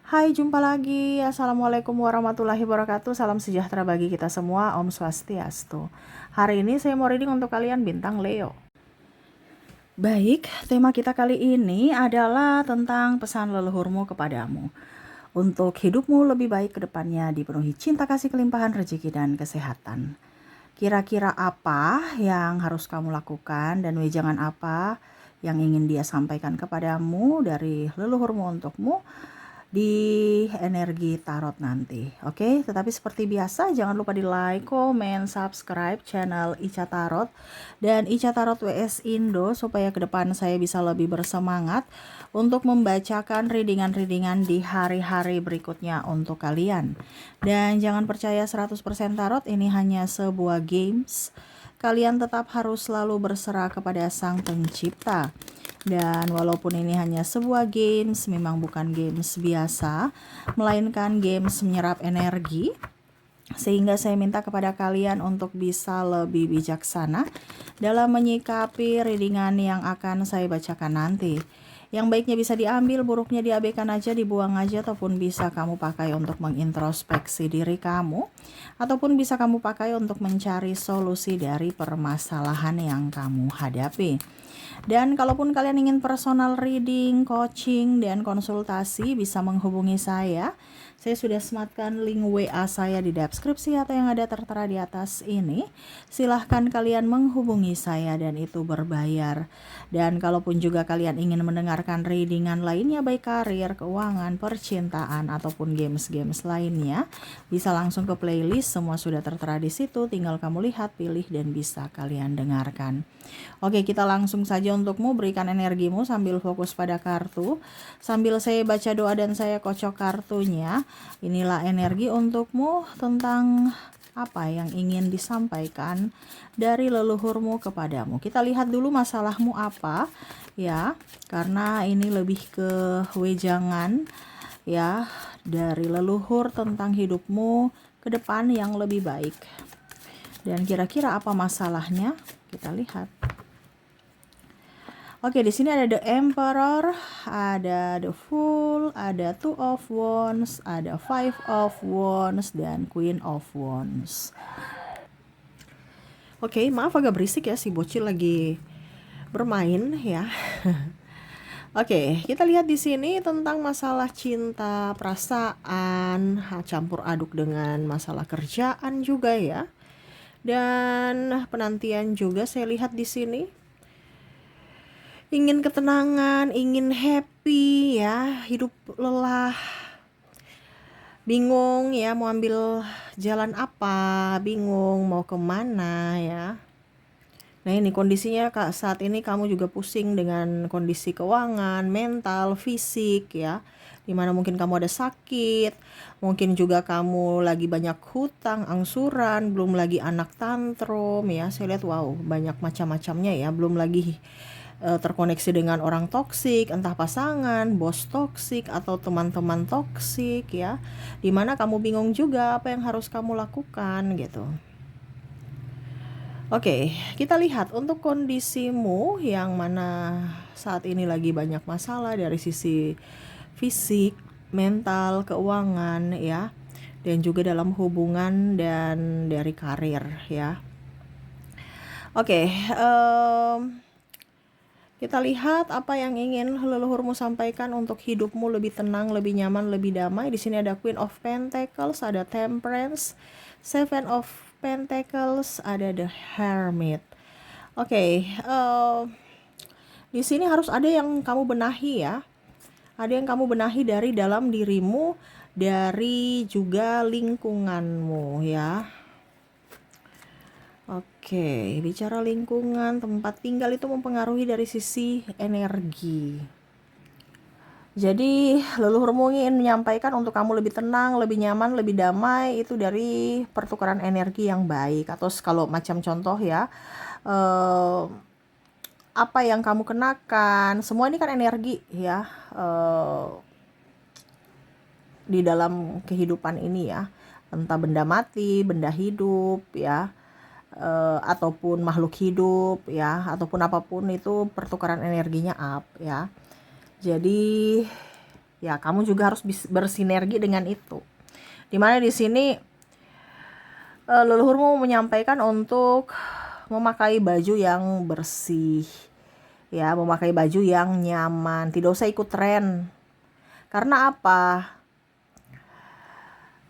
Hai, jumpa lagi. Assalamualaikum warahmatullahi wabarakatuh. Salam sejahtera bagi kita semua. Om Swastiastu. Hari ini saya mau reading untuk kalian bintang Leo. Baik, tema kita kali ini adalah tentang pesan leluhurmu kepadamu. Untuk hidupmu lebih baik ke depannya dipenuhi cinta kasih kelimpahan rezeki dan kesehatan. Kira-kira apa yang harus kamu lakukan dan wejangan apa yang ingin dia sampaikan kepadamu dari leluhurmu untukmu di energi tarot nanti. Oke, tetapi seperti biasa jangan lupa di like, komen, subscribe channel Ica Tarot dan Ica Tarot WS Indo supaya ke depan saya bisa lebih bersemangat untuk membacakan readingan-readingan di hari-hari berikutnya untuk kalian. Dan jangan percaya 100% tarot, ini hanya sebuah games. Kalian tetap harus selalu berserah kepada Sang Pencipta. Dan walaupun ini hanya sebuah games, memang bukan games biasa, melainkan games menyerap energi. Sehingga saya minta kepada kalian untuk bisa lebih bijaksana dalam menyikapi readingan yang akan saya bacakan nanti. Yang baiknya bisa diambil, buruknya diabaikan aja, dibuang aja, ataupun bisa kamu pakai untuk mengintrospeksi diri kamu, ataupun bisa kamu pakai untuk mencari solusi dari permasalahan yang kamu hadapi. Dan kalaupun kalian ingin personal reading, coaching, dan konsultasi, bisa menghubungi saya. Saya sudah sematkan link WA saya di deskripsi atau yang ada tertera di atas ini. Silahkan kalian menghubungi saya dan itu berbayar. Dan kalaupun juga kalian ingin mendengarkan readingan lainnya, baik karir, keuangan, percintaan, ataupun games-games lainnya, bisa langsung ke playlist. Semua sudah tertera di situ. Tinggal kamu lihat, pilih, dan bisa kalian dengarkan. Oke, kita langsung saja untukmu, berikan energimu sambil fokus pada kartu. Sambil saya baca doa dan saya kocok kartunya. Inilah energi untukmu tentang apa yang ingin disampaikan dari leluhurmu kepadamu. Kita lihat dulu masalahmu apa ya, karena ini lebih ke wejangan ya dari leluhur tentang hidupmu ke depan yang lebih baik. Dan kira-kira apa masalahnya? Kita lihat. Oke, di sini ada The Emperor, ada The Fool, ada Two of Wands, ada Five of Wands, dan Queen of Wands. Oke, maaf agak berisik ya, si bocil lagi bermain ya. Oke, kita lihat di sini tentang masalah cinta, perasaan, campur aduk dengan masalah kerjaan juga ya. Dan penantian juga saya lihat di sini. Ingin ketenangan, ingin happy ya, hidup lelah, bingung ya mau ambil jalan apa, bingung mau kemana ya. Nah ini kondisinya saat ini kamu juga pusing dengan kondisi keuangan, mental, fisik ya. Dimana mungkin kamu ada sakit, mungkin juga kamu lagi banyak hutang, angsuran, belum lagi anak tantrum ya. Saya lihat wow banyak macam-macamnya ya, belum lagi terkoneksi dengan orang toksik, entah pasangan, bos toksik, atau teman-teman toksik ya. Dimana kamu bingung juga apa yang harus kamu lakukan gitu. Oke, kita lihat untuk kondisimu yang mana saat ini lagi banyak masalah dari sisi fisik, mental, keuangan ya, dan juga dalam hubungan dan dari karir ya. Oke, kita lihat apa yang ingin leluhurmu sampaikan untuk hidupmu lebih tenang, lebih nyaman, lebih damai. Di sini ada Queen of Pentacles, ada Temperance, Seven of Pentacles, ada The Hermit. Oke, di sini harus ada yang kamu benahi ya. Ada yang kamu benahi dari dalam dirimu, dari juga lingkunganmu ya. Oke, bicara lingkungan, tempat tinggal itu mempengaruhi dari sisi energi. Jadi leluhurmu ingin menyampaikan untuk kamu lebih tenang, lebih nyaman, lebih damai itu dari pertukaran energi yang baik. Atau kalau macam contoh ya, apa yang kamu kenakan, semua ini kan energi ya, di dalam kehidupan ini ya, entah benda mati, benda hidup ya, ataupun makhluk hidup ya, ataupun apapun itu pertukaran energinya up ya. Jadi Ya, kamu juga harus bersinergi dengan itu. Dimana di sini leluhurmu menyampaikan untuk memakai baju yang bersih, ya, memakai baju yang nyaman, tidak usah ikut tren. Karena apa?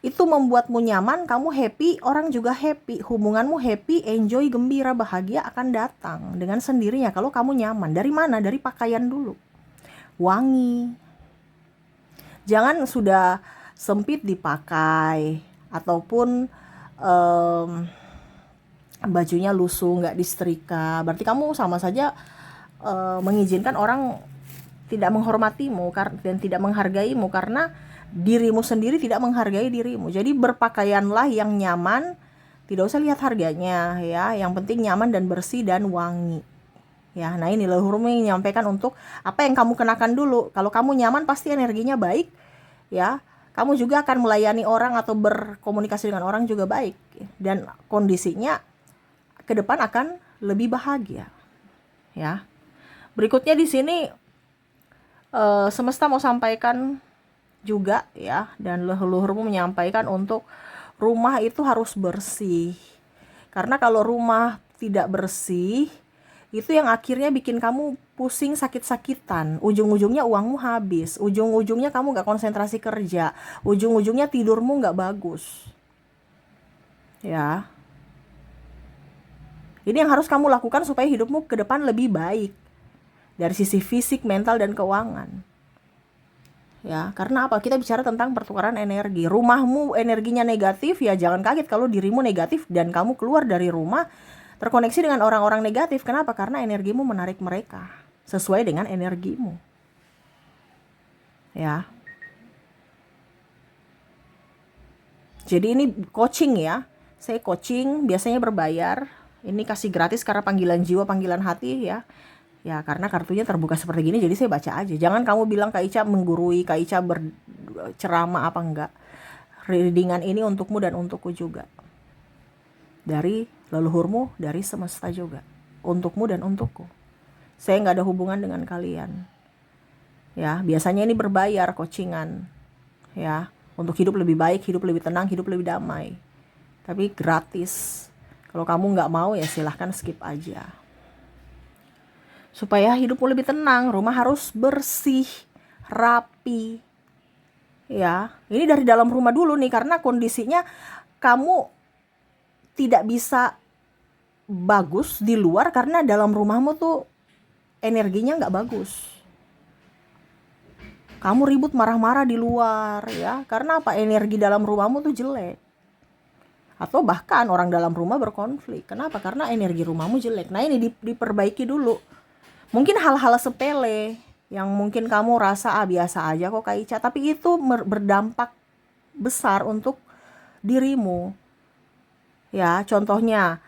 Itu membuatmu nyaman, kamu happy, orang juga happy, hubunganmu happy, enjoy, gembira, bahagia akan datang dengan sendirinya kalau kamu nyaman. Dari mana? Dari pakaian dulu. Wangi. Jangan sudah sempit dipakai ataupun bajunya lusuh, nggak disetrika. Berarti kamu sama saja mengizinkan orang tidak menghormatimu dan tidak menghargaimu karena dirimu sendiri tidak menghargai dirimu. Jadi berpakaianlah yang nyaman, tidak usah lihat harganya ya. Yang penting nyaman dan bersih dan wangi. Ya, nah ini leluhurmu menyampaikan untuk apa yang kamu kenakan dulu. Kalau kamu nyaman pasti energinya baik, ya. Kamu juga akan melayani orang atau berkomunikasi dengan orang juga baik dan kondisinya ke depan akan lebih bahagia. Ya. Berikutnya di sini semesta mau sampaikan juga ya, dan leluhurmu menyampaikan untuk rumah itu harus bersih. Karena kalau rumah tidak bersih, itu yang akhirnya bikin kamu pusing, sakit-sakitan. Ujung-ujungnya uangmu habis, ujung-ujungnya kamu gak konsentrasi kerja, ujung-ujungnya tidurmu gak bagus. Ya. Ini yang harus kamu lakukan supaya hidupmu ke depan lebih baik. Dari sisi fisik, mental, dan keuangan. Ya, karena apa? Kita bicara tentang pertukaran energi. Rumahmu energinya negatif, ya jangan kaget kalau dirimu negatif dan kamu keluar dari rumah terkoneksi dengan orang-orang negatif. Kenapa? Karena energimu menarik mereka sesuai dengan energimu. Ya. Jadi ini coaching ya. Saya coaching biasanya berbayar. Ini kasih gratis karena panggilan jiwa, panggilan hati ya. Ya, karena kartunya terbuka seperti gini, jadi saya baca aja. Jangan kamu bilang Kak Ica menggurui, Kak Ica berceramah apa enggak. Readingan ini untukmu dan untukku juga. Dari leluhurmu, dari semesta juga. Untukmu dan untukku. Saya nggak ada hubungan dengan kalian. Ya, biasanya ini berbayar coachingan. Ya, untuk hidup lebih baik, hidup lebih tenang, hidup lebih damai. Tapi gratis. Kalau kamu nggak mau ya silahkan skip aja. Supaya hidupmu lebih tenang, rumah harus bersih, rapi. Ya, ini dari dalam rumah dulu nih, karena kondisinya kamu tidak bisa bagus di luar karena dalam rumahmu tuh energinya nggak bagus. Kamu ribut marah-marah di luar ya, karena apa? Energi dalam rumahmu tuh jelek. Atau bahkan orang dalam rumah berkonflik. Kenapa? Karena energi rumahmu jelek. Nah ini diperbaiki dulu. Mungkin hal-hal sepele yang mungkin kamu rasa biasa aja kok Kak Ica, tapi itu berdampak besar untuk dirimu. Ya, contohnya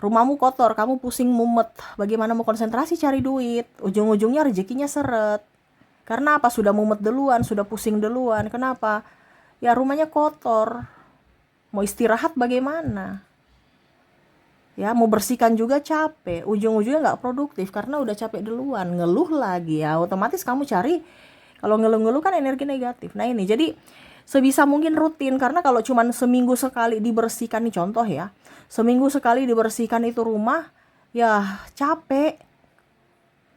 rumahmu kotor, kamu pusing mumet, bagaimana mau konsentrasi cari duit, ujung-ujungnya rezekinya seret. Karena apa? Sudah mumet duluan, sudah pusing duluan. Kenapa? Ya rumahnya kotor. Mau istirahat bagaimana? Ya, mau bersihkan juga capek, ujung-ujungnya nggak produktif karena udah capek duluan, ngeluh lagi ya, otomatis kamu cari, kalau ngeluh-ngeluh kan energi negatif. Nah ini, jadi sebisa mungkin rutin, karena kalau cuman seminggu sekali dibersihkan nih contoh ya, seminggu sekali dibersihkan itu rumah, ya capek,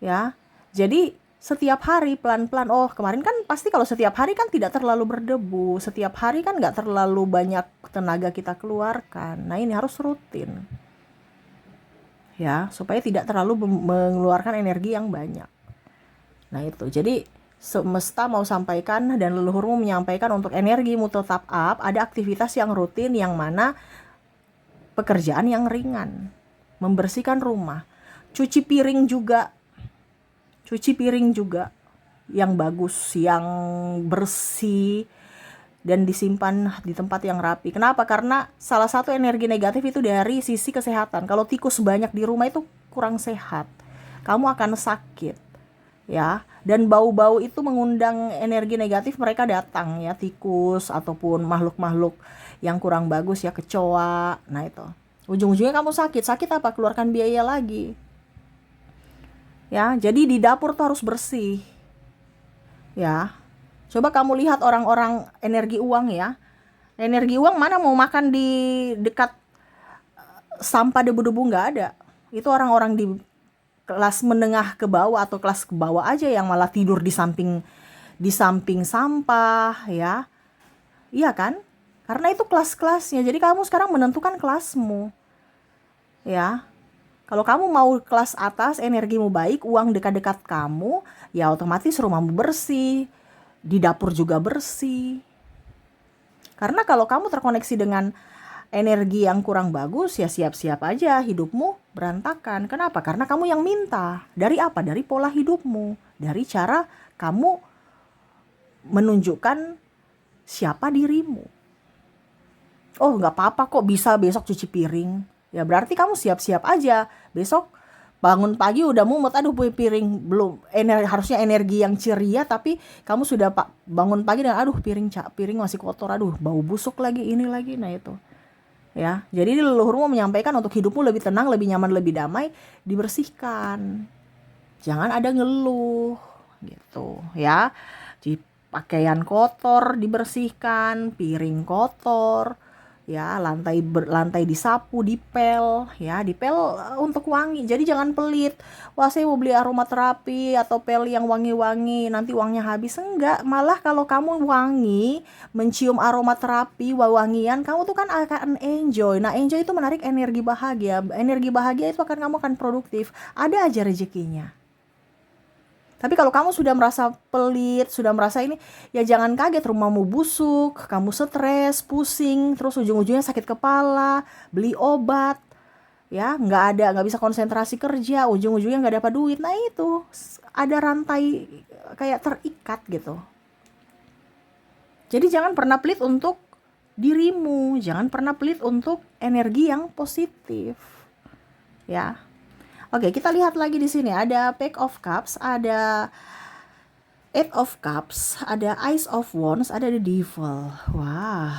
ya, jadi setiap hari pelan-pelan, oh kemarin kan pasti kalau setiap hari kan tidak terlalu berdebu, setiap hari kan nggak terlalu banyak tenaga kita keluarkan, nah ini harus rutin. Ya, supaya tidak terlalu mengeluarkan energi yang banyak. Nah itu, jadi semesta mau sampaikan dan leluhurmu menyampaikan untuk energimu tetap up, ada aktivitas yang rutin yang mana pekerjaan yang ringan, membersihkan rumah, cuci piring juga yang bagus, yang bersih, dan disimpan di tempat yang rapi. Kenapa? Karena salah satu energi negatif itu dari sisi kesehatan. Kalau tikus banyak di rumah itu kurang sehat. Kamu akan sakit. Ya, dan bau-bau itu mengundang energi negatif, mereka datang ya, tikus ataupun makhluk-makhluk yang kurang bagus ya, kecoa. Nah itu. Ujung-ujungnya kamu sakit. Sakit apa? Keluarkan biaya lagi. Ya, jadi di dapur tuh harus bersih. Ya. Coba kamu lihat orang-orang energi uang ya. Energi uang mana mau makan di dekat sampah debu-debu, nggak ada. Itu orang-orang di kelas menengah ke bawah atau kelas ke bawah aja yang malah tidur di samping sampah ya. Iya kan? Karena itu kelas-kelasnya. Jadi kamu sekarang menentukan kelasmu. Ya. Kalau kamu mau kelas atas, energimu baik, uang dekat-dekat kamu, ya otomatis rumahmu bersih, di dapur juga bersih. Karena kalau kamu terkoneksi dengan energi yang kurang bagus, ya siap-siap aja hidupmu berantakan. Kenapa? Karena kamu yang minta. Dari apa? Dari pola hidupmu. Dari cara kamu menunjukkan siapa dirimu. Oh, nggak apa-apa kok, bisa besok cuci piring. Ya berarti kamu siap-siap aja. Besok bangun pagi udah mumet, aduh piring belum, harusnya energi yang ceria, tapi kamu sudah bangun pagi dan aduh piring masih kotor, aduh bau busuk lagi, ini lagi. Nah itu ya, jadi leluhurmu menyampaikan untuk hidupmu lebih tenang, lebih nyaman, lebih damai, dibersihkan, jangan ada ngeluh gitu ya. Di pakaian kotor dibersihkan, piring kotor ya, lantai disapu, dipel ya, dipel untuk wangi. Jadi jangan pelit, wah saya mau beli aromaterapi atau pel yang wangi-wangi, nanti uangnya habis. Enggak, malah kalau kamu wangi, mencium aromaterapi, wangian, kamu tuh kan akan enjoy. Nah enjoy itu menarik energi bahagia. Energi bahagia itu kamu akan produktif, ada aja rezekinya. Tapi kalau kamu sudah merasa pelit, sudah merasa ini, ya jangan kaget rumahmu busuk, kamu stres, pusing, terus ujung-ujungnya sakit kepala, beli obat, ya nggak bisa konsentrasi kerja, ujung-ujungnya nggak dapat duit. Nah itu ada rantai kayak terikat gitu. Jadi jangan pernah pelit untuk dirimu, jangan pernah pelit untuk energi yang positif, ya. Oke, kita lihat lagi di sini ada Page of Cups, ada Eight of Cups, ada Ace of Wands, ada The Devil. Wah.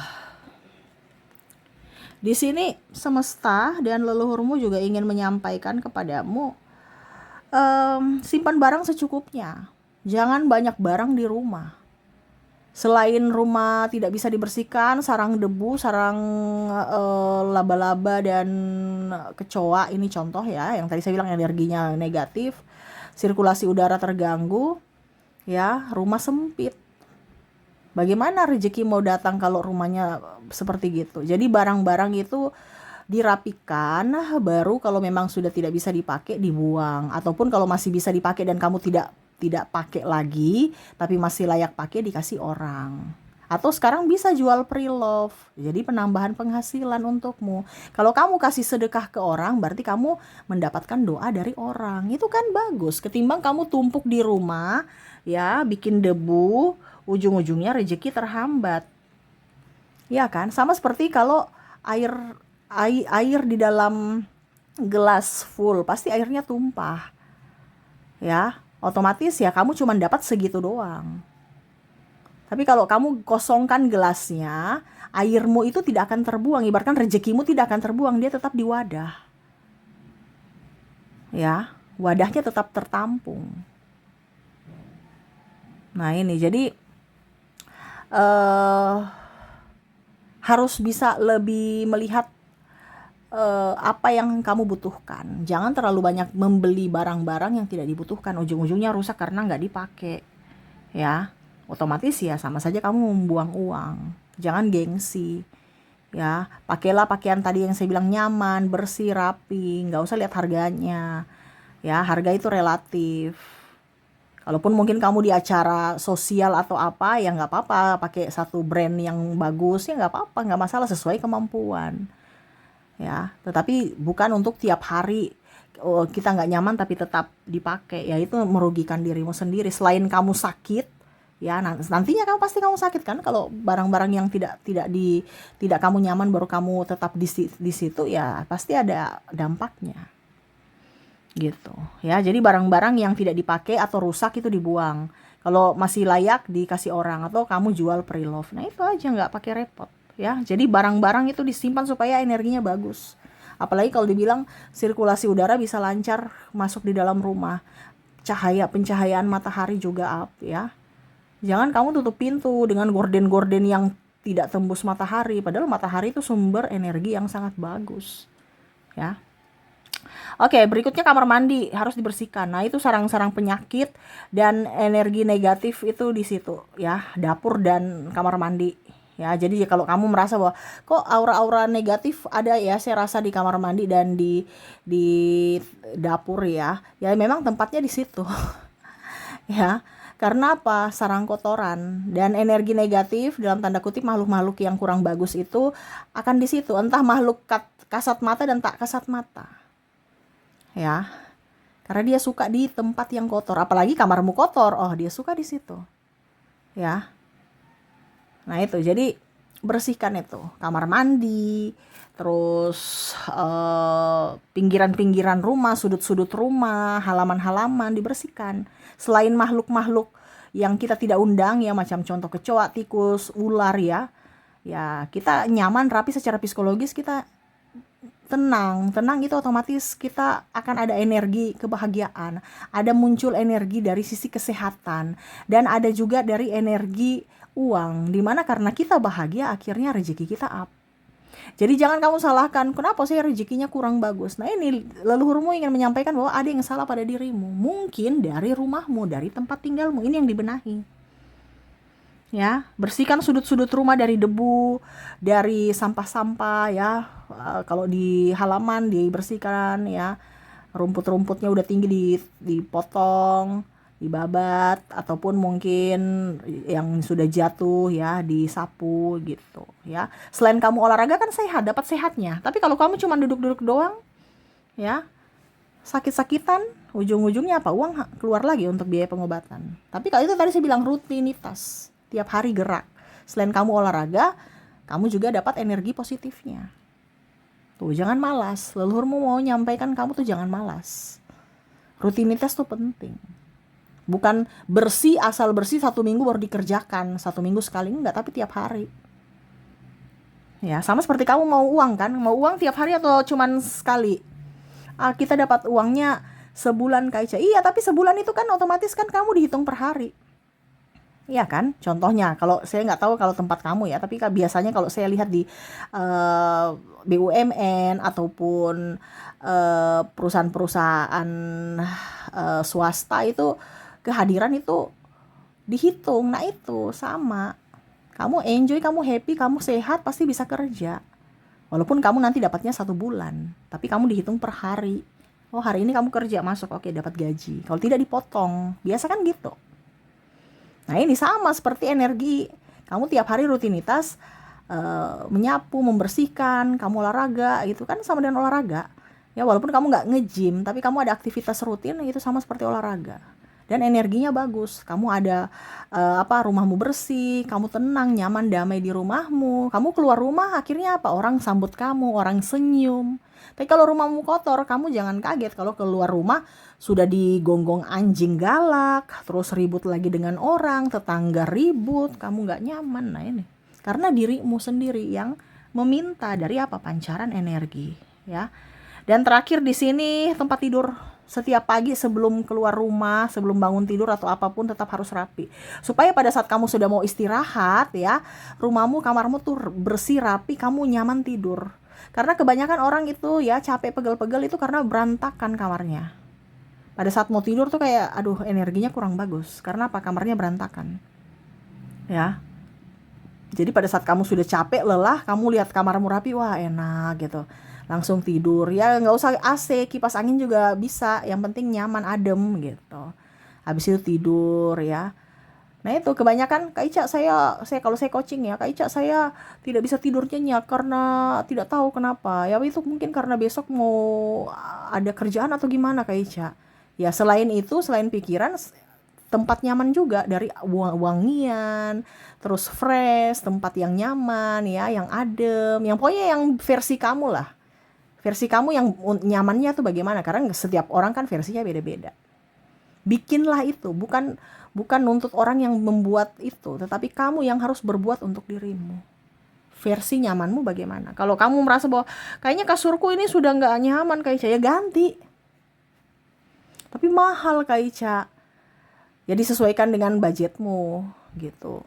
Di sini semesta dan leluhurmu juga ingin menyampaikan kepadamu, simpan barang secukupnya. Jangan banyak barang di rumah. Selain rumah tidak bisa dibersihkan, sarang debu, sarang laba-laba dan kecoa, ini contoh ya, yang tadi saya bilang energinya negatif, sirkulasi udara terganggu, ya, rumah sempit. Bagaimana rezeki mau datang kalau rumahnya seperti gitu? Jadi barang-barang itu dirapikan, baru kalau memang sudah tidak bisa dipakai dibuang, ataupun kalau masih bisa dipakai dan kamu tidak pakai lagi tapi masih layak pakai, dikasih orang. Atau sekarang bisa jual pre-love, jadi penambahan penghasilan untukmu. Kalau kamu kasih sedekah ke orang, berarti kamu mendapatkan doa dari orang. Itu kan bagus ketimbang kamu tumpuk di rumah ya, bikin debu, ujung-ujungnya rezeki terhambat. Ya kan? Sama seperti kalau air di dalam gelas full, pasti airnya tumpah. Ya, otomatis ya kamu cuma dapat segitu doang. Tapi kalau kamu kosongkan gelasnya, airmu itu tidak akan terbuang. Ibaratkan rezekimu tidak akan terbuang, dia tetap di wadah. Ya, wadahnya tetap tertampung. Nah ini, jadi harus bisa lebih melihat apa yang kamu butuhkan. Jangan terlalu banyak membeli barang-barang yang tidak dibutuhkan, ujung-ujungnya rusak karena nggak dipakai. Ya, otomatis ya sama saja kamu membuang uang. Jangan gengsi. Ya, pakailah pakaian tadi yang saya bilang, nyaman, bersih, rapi, nggak usah lihat harganya. Ya, harga itu relatif. Kalaupun mungkin kamu di acara sosial atau apa, ya nggak apa-apa pakai satu brand yang bagus, ya nggak apa-apa, nggak masalah, sesuai kemampuan. Ya, tetapi bukan untuk tiap hari kita nggak nyaman tapi tetap dipakai, ya itu merugikan dirimu sendiri. Selain kamu sakit, ya nantinya pasti kamu sakit kan kalau barang-barang yang tidak kamu nyaman baru kamu tetap di situ, ya pasti ada dampaknya gitu ya. Jadi barang-barang yang tidak dipakai atau rusak itu dibuang, kalau masih layak dikasih orang atau kamu jual pre-love. Nah itu aja, nggak pakai repot ya. Jadi barang-barang itu disimpan supaya energinya bagus. Apalagi kalau dibilang sirkulasi udara bisa lancar masuk di dalam rumah, pencahayaan matahari juga up ya. Jangan kamu tutup pintu dengan gorden-gorden yang tidak tembus matahari, padahal matahari itu sumber energi yang sangat bagus, ya. Oke, berikutnya kamar mandi harus dibersihkan. Nah, itu sarang-sarang penyakit dan energi negatif itu di situ, ya, dapur dan kamar mandi. Ya, jadi kalau kamu merasa bahwa kok aura-aura negatif ada ya, saya rasa di kamar mandi dan di dapur ya. Ya memang tempatnya di situ. Ya. Karena apa? Sarang kotoran dan energi negatif dalam tanda kutip makhluk-makhluk yang kurang bagus itu akan di situ. Entah makhluk kasat mata dan tak kasat mata. Ya. Karena dia suka di tempat yang kotor, apalagi kamarmu kotor. Oh, dia suka di situ. Ya. Nah, itu. Jadi bersihkan itu. Kamar mandi, terus pinggiran-pinggiran rumah, sudut-sudut rumah, halaman-halaman dibersihkan. Selain makhluk-makhluk yang kita tidak undang ya, macam contoh kecoa, tikus, ular ya. Ya, kita nyaman, rapi secara psikologis, kita tenang itu otomatis kita akan ada energi kebahagiaan, ada muncul energi dari sisi kesehatan, dan ada juga dari energi uang, dimana karena kita bahagia akhirnya rezeki kita up. Jadi jangan kamu salahkan, kenapa saya rezekinya kurang bagus. Nah, ini leluhurmu ingin menyampaikan bahwa ada yang salah pada dirimu, mungkin dari rumahmu, dari tempat tinggalmu, ini yang dibenahi. Ya, bersihkan sudut-sudut rumah dari debu, dari sampah-sampah ya. Kalau di halaman dibersihkan ya. Rumput-rumputnya udah tinggi dipotong, dibabat, ataupun mungkin yang sudah jatuh ya disapu gitu ya. Selain kamu olahraga kan sehat, dapat sehatnya. Tapi kalau kamu cuma duduk-duduk doang ya, sakit-sakitan, ujung-ujungnya apa? Uang keluar lagi untuk biaya pengobatan. Tapi kalau itu tadi saya bilang rutinitas, tiap hari gerak. Selain kamu olahraga, kamu juga dapat energi positifnya. Tuh, jangan malas. Leluhurmu mau nyampaikan kamu tuh jangan malas. Rutinitas tuh penting. Bukan bersih, asal bersih 1 minggu baru dikerjakan, 1 minggu sekali, enggak, tapi tiap hari. Ya, sama seperti kamu mau uang kan, mau uang tiap hari atau cuman sekali. Kita dapat uangnya sebulan Kak Ica. Iya, tapi sebulan itu kan otomatis kan kamu dihitung per hari. Iya kan, contohnya kalau saya nggak tahu kalau tempat kamu ya, tapi biasanya kalau saya lihat di BUMN ataupun perusahaan-perusahaan swasta itu kehadiran itu dihitung. Nah, itu sama, kamu enjoy, kamu happy, kamu sehat, pasti bisa kerja. Walaupun kamu nanti dapatnya 1 bulan, tapi kamu dihitung per hari. Oh, hari ini kamu kerja, masuk, oke, dapat gaji. Kalau tidak dipotong, biasa kan gitu. Nah, ini sama seperti energi. Kamu tiap hari rutinitas menyapu, membersihkan, kamu olahraga, gitu kan sama dengan olahraga. Ya, walaupun kamu nggak nge-gym, tapi kamu ada aktivitas rutin, itu sama seperti olahraga. Dan energinya bagus. Kamu ada rumahmu bersih, kamu tenang, nyaman, damai di rumahmu. Kamu keluar rumah akhirnya apa? Orang sambut kamu, orang senyum. Tapi kalau rumahmu kotor, kamu jangan kaget kalau keluar rumah sudah digonggong anjing galak, terus ribut lagi dengan orang, tetangga ribut, kamu nggak nyaman. Nah, ini karena dirimu sendiri yang meminta dari apa? Pancaran energi, ya. Dan terakhir di sini tempat tidur. Setiap pagi sebelum keluar rumah, sebelum bangun tidur atau apapun tetap harus rapi. Supaya pada saat kamu sudah mau istirahat ya, rumahmu, kamarmu tuh bersih, rapi, kamu nyaman tidur. Karena kebanyakan orang itu ya capek, pegel-pegel itu karena berantakan kamarnya. Pada saat mau tidur tuh kayak aduh, energinya kurang bagus. Karena apa? Kamarnya berantakan. Ya. Jadi pada saat kamu sudah capek, lelah, kamu lihat kamarmu rapi, wah enak gitu. Langsung tidur. Ya nggak usah AC, kipas angin juga bisa. Yang penting nyaman, adem gitu. Habis itu tidur ya. Nah, itu kebanyakan Kak Ica, saya kalau saya coaching ya, Kak Ica, saya tidak bisa tidur nyenyak karena tidak tahu kenapa. Ya itu mungkin karena besok mau ada kerjaan atau gimana Kak Ica. Ya selain itu, selain pikiran, tempat nyaman juga, dari wangian, terus fresh, tempat yang nyaman ya, yang adem, yang pokoknya yang versi kamu lah. Versi kamu yang nyamannya tuh bagaimana? Karena setiap orang kan versinya beda-beda. Bikinlah itu, bukan nuntut orang yang membuat itu, tetapi kamu yang harus berbuat untuk dirimu. Versi nyamanmu bagaimana? Kalau kamu merasa bahwa kayaknya kasurku ini sudah nggak nyaman Kak Ica, ya ganti. Tapi mahal Kak Ica. Ya disesuaikan dengan budgetmu. gitu.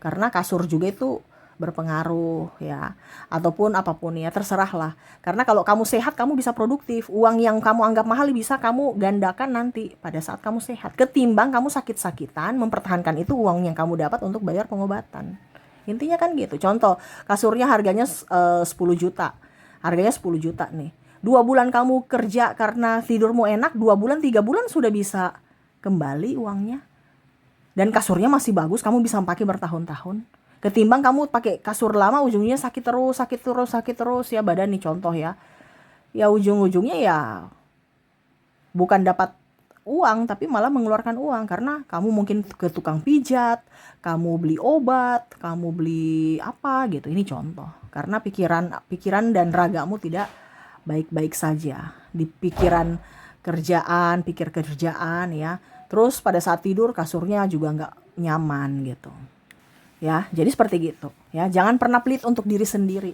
Karena kasur juga itu berpengaruh ya, ataupun apapun ya, terserah lah. Karena kalau kamu sehat kamu bisa produktif, uang yang kamu anggap mahal bisa kamu gandakan nanti pada saat kamu sehat, ketimbang kamu sakit-sakitan mempertahankan itu uang yang kamu dapat untuk bayar pengobatan. Intinya kan gitu. Contoh, kasurnya harganya 10 juta, harganya 10 juta nih, 2 bulan kamu kerja karena tidurmu enak, 2 bulan 3 bulan sudah bisa kembali uangnya, dan kasurnya masih bagus, kamu bisa pakai bertahun-tahun. Ketimbang kamu pakai kasur lama ujungnya sakit terus, sakit terus, sakit terus ya badan nih, contoh ya. Ya ujung-ujungnya ya bukan dapat uang tapi malah mengeluarkan uang, karena kamu mungkin ke tukang pijat, kamu beli obat, kamu beli apa gitu. Ini contoh. Karena pikiran dan ragamu tidak baik-baik saja. Di pikiran kerjaan, pikir kerjaan ya. Terus pada saat tidur kasurnya juga nggak nyaman gitu. Ya, jadi seperti gitu. Ya, jangan pernah pelit untuk diri sendiri.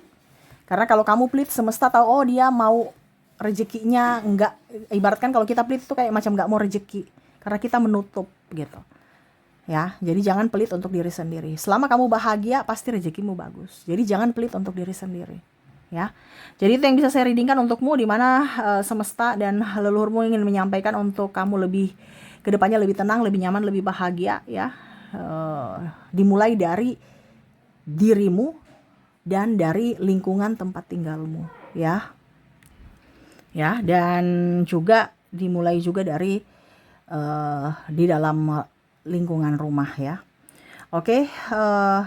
Karena kalau kamu pelit, semesta tahu, oh dia mau rezekinya enggak. Ibaratkan kalau kita pelit itu kayak macam enggak mau rezeki, karena kita menutup gitu. Ya, jadi jangan pelit untuk diri sendiri. Selama kamu bahagia, pasti rezekimu bagus. Jadi jangan pelit untuk diri sendiri. Ya, jadi itu yang bisa saya readingkan untukmu, di mana semesta dan leluhurmu ingin menyampaikan untuk kamu lebih kedepannya lebih tenang, lebih nyaman, lebih bahagia ya. Dimulai dari dirimu dan dari lingkungan tempat tinggalmu ya. Ya, dan juga dimulai juga dari di dalam lingkungan rumah ya. Oke,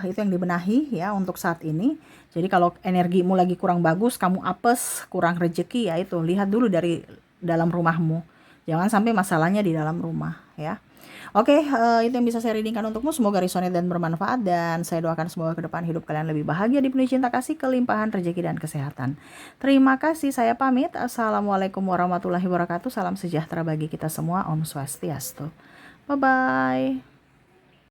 itu yang dibenahi ya untuk saat ini. Jadi kalau energimu lagi kurang bagus, kamu apes, kurang rezeki ya, itu lihat dulu dari dalam rumahmu. Jangan sampai masalahnya di dalam rumah ya. Oke, itu yang bisa saya readingkan untukmu. Semoga resonate dan bermanfaat, dan saya doakan semoga ke depan hidup kalian lebih bahagia, dipenuhi cinta kasih, kelimpahan rezeki dan kesehatan. Terima kasih, saya pamit. Assalamualaikum warahmatullahi wabarakatuh. Salam sejahtera bagi kita semua. Om Swastiastu. Bye bye.